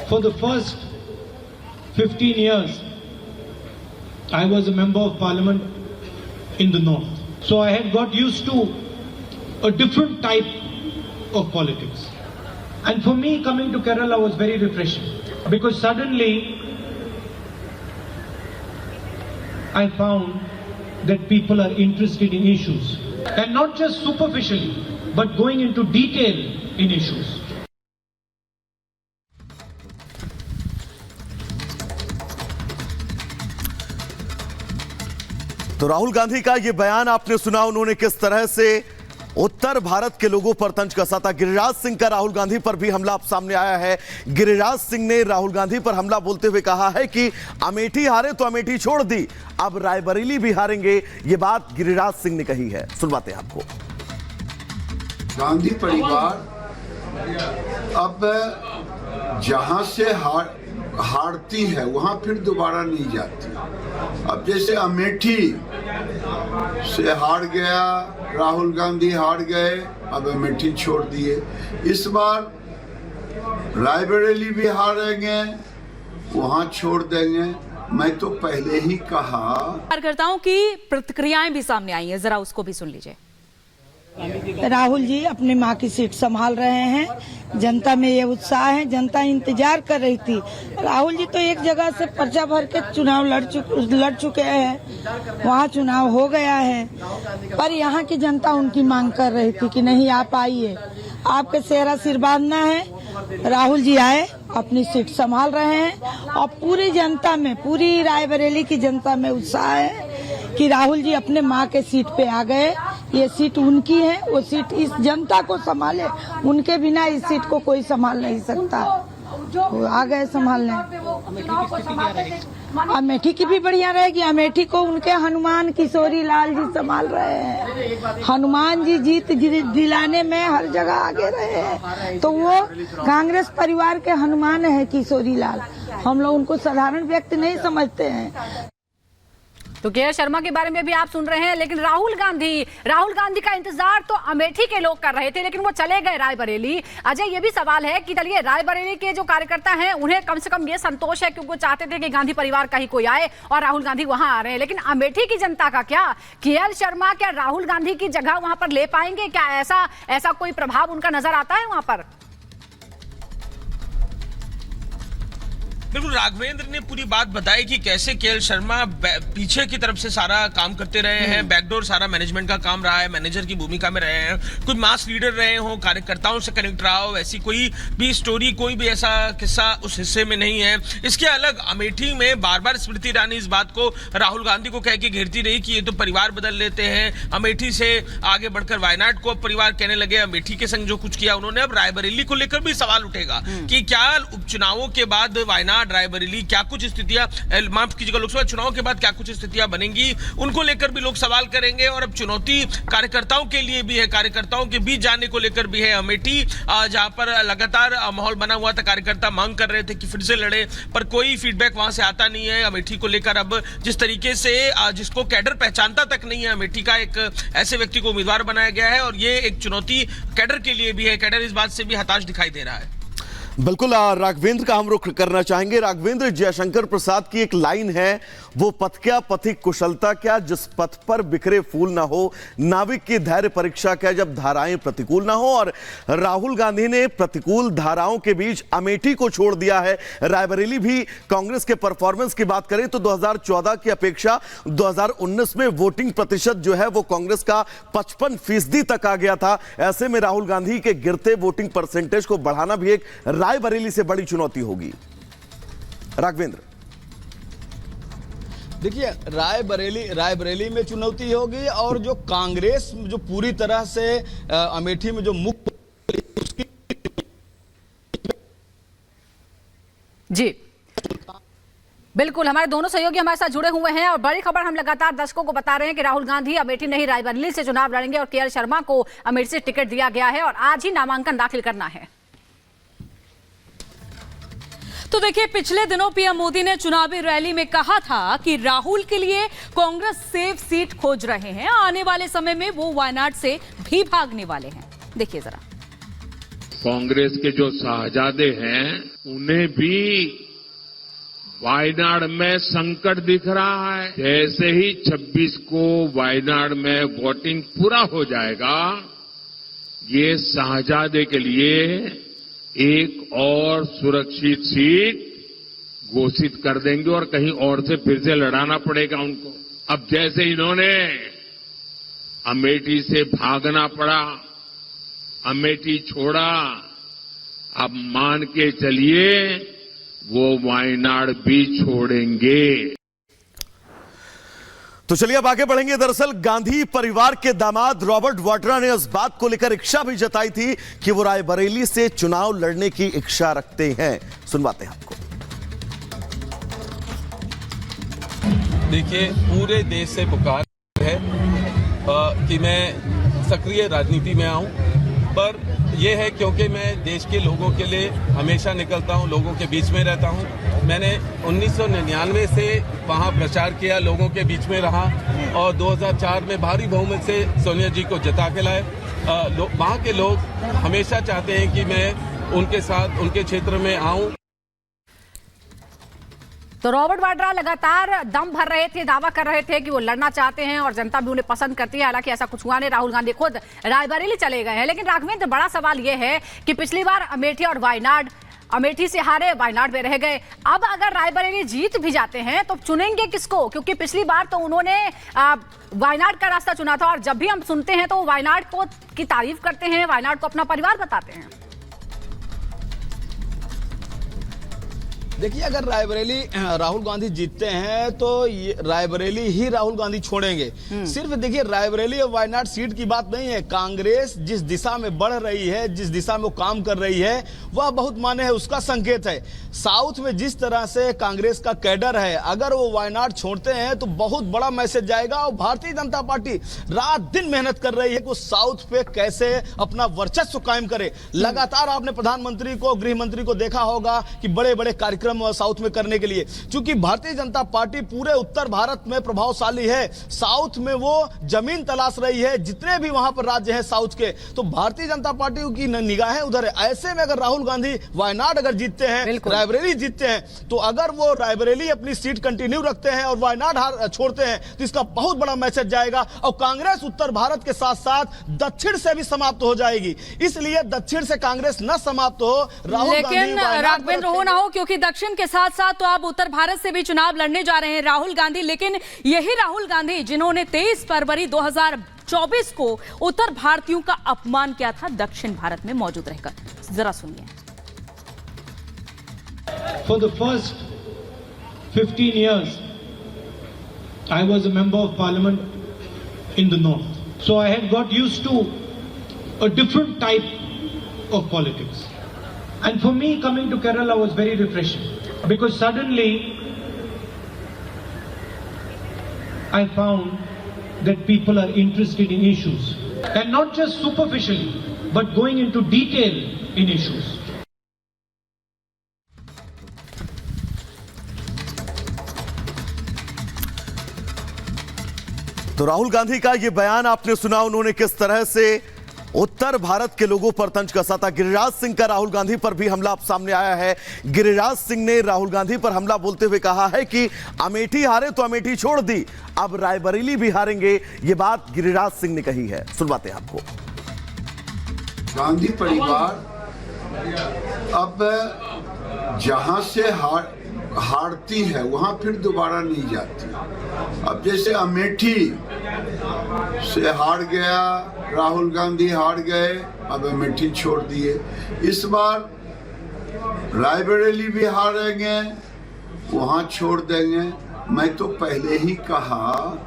For the first 15 years, I was a member of parliament in the north. So I had got used to a different type of politics. And for me, coming to Kerala was very refreshing, because suddenly I found that people are interested in issues, and not just superficially, but going into detail in issues. तो राहुल गांधी का ये बयान आपने सुना, उन्होंने किस तरह से उत्तर भारत के लोगों पर तंज कसा था। गिरिराज सिंह का राहुल गांधी पर भी हमला सामने आया है। गिरिराज सिंह ने राहुल गांधी पर हमला बोलते हुए कहा है कि अमेठी हारे तो अमेठी छोड़ दी, अब रायबरेली भी हारेंगे। ये बात गिरिराज सिंह ने कही है, सुनवाते हैं आपको। गांधी परिवार अब जहां से हारती है वहां फिर दोबारा नहीं जाती। अब जैसे अमेठी से हार गया, राहुल गांधी हार गए, अब अमेठी छोड़ दिए। इस बार रायबरेली भी हारेंगे, वहां छोड़ देंगे। मैं तो पहले ही कहा। कार्यकर्ताओं की प्रतिक्रियाएं भी सामने आई हैं, जरा उसको भी सुन लीजिए। राहुल जी अपनी माँ की सीट संभाल रहे हैं, जनता में ये उत्साह है, जनता इंतजार कर रही थी। राहुल जी तो एक जगह से पर्चा भर के चुनाव लड़ चुके हैं, वहाँ चुनाव हो गया है, पर यहाँ की जनता उनकी मांग कर रही थी कि नहीं आप आइए, आपके सेहरा सिर बांधना है। राहुल जी आए, अपनी सीट संभाल रहे हैं और पूरी जनता में, पूरी रायबरेली की जनता में उत्साह है कि राहुल जी अपने माँ के सीट पे आ गए। ये सीट उनकी है, वो सीट इस जनता को संभाले, उनके बिना इस सीट को कोई संभाल नहीं सकता। वो आ गए संभालने। अमेठी की भी बढ़िया रहेगी। अमेठी को उनके हनुमान किशोरी लाल जी संभाल रहे हैं। हनुमान जी जीत दिलाने में हर जगह आगे रहे हैं, तो वो कांग्रेस परिवार के हनुमान है किशोरी लाल। हम लोग उनको साधारण व्यक्ति नहीं समझते हैं। तो के शर्मा के बारे में भी आप सुन रहे हैं, लेकिन राहुल गांधी का इंतजार तो अमेठी के लोग कर रहे थे, लेकिन वो चले गए रायबरेली। अजय, ये भी सवाल है कि चलिए रायबरेली के जो कार्यकर्ता हैं उन्हें कम से कम ये संतोष है क्योंकि वो चाहते थे कि गांधी परिवार का ही कोई आए और राहुल गांधी वहां आ रहे हैं, लेकिन अमेठी की जनता का क्या? के शर्मा क्या राहुल गांधी की जगह वहां पर ले पाएंगे? क्या ऐसा कोई प्रभाव उनका नजर आता है वहां पर? बिल्कुल, राघवेंद्र ने पूरी बात बताई कि कैसे के शर्मा पीछे की तरफ से सारा काम करते रहे हैं, बैकडोर सारा मैनेजमेंट का काम रहा है, मैनेजर की भूमिका में रहे हैं, कुछ मास लीडर रहे हों, कार्यकर्ताओं से कनेक्ट रहा हो, ऐसी कोई भी स्टोरी, कोई भी ऐसा किस्सा उस हिस्से में नहीं है। इसके अलग अमेठी में बार बार स्मृति ईरानी इस बात को राहुल गांधी को कह के घेरती रही कि ये तो परिवार बदल लेते हैं। अमेठी से आगे बढ़कर वायनाड को अब परिवार कहने लगे। अमेठी के संग जो कुछ किया उन्होंने, अब रायबरेली को लेकर भी सवाल उठेगा कि क्या उपचुनावों के बाद वायनाड, रायबरेली क्या कुछ स्थितियां, माफ कीजिएगा, लोकसभा चुनाव के बाद क्या कुछ स्थितियां बनेंगी, उनको लेकर भी लोग सवाल करेंगे। और अब चुनौती कार्यकर्ताओं के लिए भी है, कार्यकर्ताओं के बीच जाने को लेकर भी है। अमेठी जहां पर लगातार माहौल बना हुआ था, कार्यकर्ता मांग कर रहे थे कि फिर से लड़े, पर कोई फीडबैक वहां से आता नहीं है। अमेठी को लेकर अब जिस तरीके से जिसको कैडर पहचानता तक नहीं है, अमेठी का एक ऐसे व्यक्ति को उम्मीदवार बनाया गया है और ये एक चुनौती कैडर के लिए भी है। कैडर इस बात से भी हताश दिखाई दे रहा है। बिल्कुल, राघवेंद्र का हम रुख करना चाहेंगे। राघवेंद्र, जयशंकर प्रसाद की एक लाइन है, वो पथ क्या पथिक कुशलता क्या, जिस पथ पर बिखरे फूल ना हो, नाविक की धैर्य परीक्षा क्या, जब धाराएं प्रतिकूल ना हो। और राहुल गांधी ने प्रतिकूल धाराओं के बीच अमेठी को छोड़ दिया है। रायबरेली भी कांग्रेस के परफॉर्मेंस की बात करें तो 2014 की अपेक्षा 2019 में वोटिंग प्रतिशत जो है वो कांग्रेस का 55% तक आ गया था। ऐसे में राहुल गांधी के गिरते वोटिंग परसेंटेज को बढ़ाना भी एक रायबरेली से बड़ी चुनौती होगी। राघवेंद्र, देखिए, रायबरेली में चुनौती होगी और जो कांग्रेस जो पूरी तरह से अमेठी में जो मुक्त जी बिल्कुल, हमारे दोनों सहयोगी हमारे साथ जुड़े हुए हैं और बड़ी खबर हम लगातार दर्शकों को बता रहे हैं कि राहुल गांधी अमेठी नहीं रायबरेली से चुनाव लड़ेंगे और के शर्मा को अमेठी से टिकट दिया गया है और आज ही नामांकन दाखिल करना है। तो देखिए, पिछले दिनों पीएम मोदी ने चुनावी रैली में कहा था कि राहुल के लिए कांग्रेस सेफ सीट खोज रहे हैं, आने वाले समय में वो वायनाड से भी भागने वाले हैं। देखिए जरा। कांग्रेस के जो शाहजादे हैं उन्हें भी वायनाड में संकट दिख रहा है। जैसे ही 26 को वायनाड में वोटिंग पूरा हो जाएगा, ये शाहजादे के लिए एक और सुरक्षित सीट घोषित कर देंगे और कहीं और से फिर से लड़ाना पड़ेगा उनको। अब जैसे इन्होंने अमेठी से भागना पड़ा, अमेठी छोड़ा, अब मान के चलिए वो वायनाड भी छोड़ेंगे। तो चलिए अब आगे बढ़ेंगे। दरअसल गांधी परिवार के दामाद रॉबर्ट वाड्रा ने इस बात को लेकर इच्छा भी जताई थी कि वो रायबरेली से चुनाव लड़ने की इच्छा रखते हैं। सुनवाते हैं आपको। देखिए, पूरे देश से पुकार है कि मैं सक्रिय राजनीति में आऊं, पर यह है क्योंकि मैं देश के लोगों के लिए हमेशा निकलता हूं, लोगों के बीच में रहता हूं। मैंने 1999 से वहां प्रचार किया, लोगों के बीच में रहा और 2004 में भारी बहुमत से सोनिया जी को जिता के लाए। वहां के लोग हमेशा चाहते हैं कि मैं उनके साथ उनके क्षेत्र में आऊं। तो रॉबर्ट वाड्रा लगातार दम भर रहे थे, दावा कर रहे थे कि वो लड़ना चाहते हैं और जनता भी उन्हें पसंद करती है। हालांकि ऐसा कुछ हुआ नहीं, राहुल गांधी खुद रायबरेली चले गए हैं। लेकिन राघवेंद्र, बड़ा सवाल यह है कि पिछली बार अमेठी और वायनाड, अमेठी से हारे, वायनाड में रह गए। अब अगर रायबरेली जीत भी जाते हैं तो चुनेंगे किसको? क्योंकि पिछली बार तो उन्होंने वायनाड का रास्ता चुना था और जब भी हम सुनते हैं तो वायनाड को की तारीफ करते हैं, वायनाड को अपना परिवार बताते हैं। देखिए, अगर रायबरेली राहुल गांधी जीतते हैं तो ये रायबरेली ही राहुल गांधी छोड़ेंगे। सिर्फ देखिए, रायबरेली और वायनाड सीट की बात नहीं है। कांग्रेस जिस दिशा में बढ़ रही है, जिस दिशा में वो काम कर रही है, वह बहुत माने है, उसका संकेत है। साउथ में जिस तरह से कांग्रेस का कैडर है, अगर वो वायनाड छोड़ते हैं तो बहुत बड़ा मैसेज जाएगा। और भारतीय जनता पार्टी रात दिन मेहनत कर रही है कि वो साउथ पे कैसे अपना वर्चस्व कायम करे। लगातार आपने प्रधानमंत्री को, गृह मंत्री को देखा होगा कि बड़े बड़े कार्यक्रम साउथ में करने के लिए, क्योंकि भारतीय जनता पार्टी पूरे उत्तर भारत में प्रभावशाली है। साउथ में वो जमीन तलाश रही है, जितने भी वहां पर राज्य हैं साउथ के, तो भारतीय जनता पार्टी की निगाहें उधर है। ऐसे में अगर राहुल गांधी वायनाड अगर जीतते हैं, रायबरेली जीतते हैं, तो अगर वो रायबरेली अपनी सीट कंटिन्यू रखते हैं और वायनाड छोड़ते हैं तो इसका बहुत बड़ा मैसेज जाएगा। और कांग्रेस उत्तर भारत के साथ साथ दक्षिण से भी समाप्त हो जाएगी। इसलिए दक्षिण से कांग्रेस न समाप्त हो, राहुल गांधी राघवेंद्र हो ना हो, क्योंकि दक्षिण के साथ साथ तो आप उत्तर भारत से भी चुनाव लड़ने जा रहे हैं राहुल गांधी। लेकिन यही राहुल गांधी जिन्होंने 23 फरवरी 2024 को उत्तर भारतीयों का अपमान किया था दक्षिण भारत में मौजूद रहकर। जरा सुनिए। For the first 15 years, I was a member of parliament in the north. So I had got used to a different type of politics. And for me, coming to Kerala was very refreshing because suddenly I found that people are interested in issues and not just superficially, but going into detail in issues. तो राहुल गांधी का ये बयान आपने सुना, उन्होंने किस तरह से उत्तर भारत के लोगों पर तंज कसा था। गिरिराज सिंह का राहुल गांधी पर भी हमला सामने आया है। गिरिराज सिंह ने राहुल गांधी पर हमला बोलते हुए कहा है कि अमेठी हारे तो अमेठी छोड़ दी, अब रायबरेली भी हारेंगे। ये बात गिरिराज सिंह ने कही है। सुनवाते हैं आपको। गांधी परिवार अब जहां से हारती है वहां फिर दोबारा नहीं जाती। अब जैसे अमेठी से हार गया, राहुल गांधी हार गए, अब अमेठी छोड़ दिए। इस बार रायबरेली भी हारेंगे, वहां छोड़ देंगे। मैं तो पहले ही कहा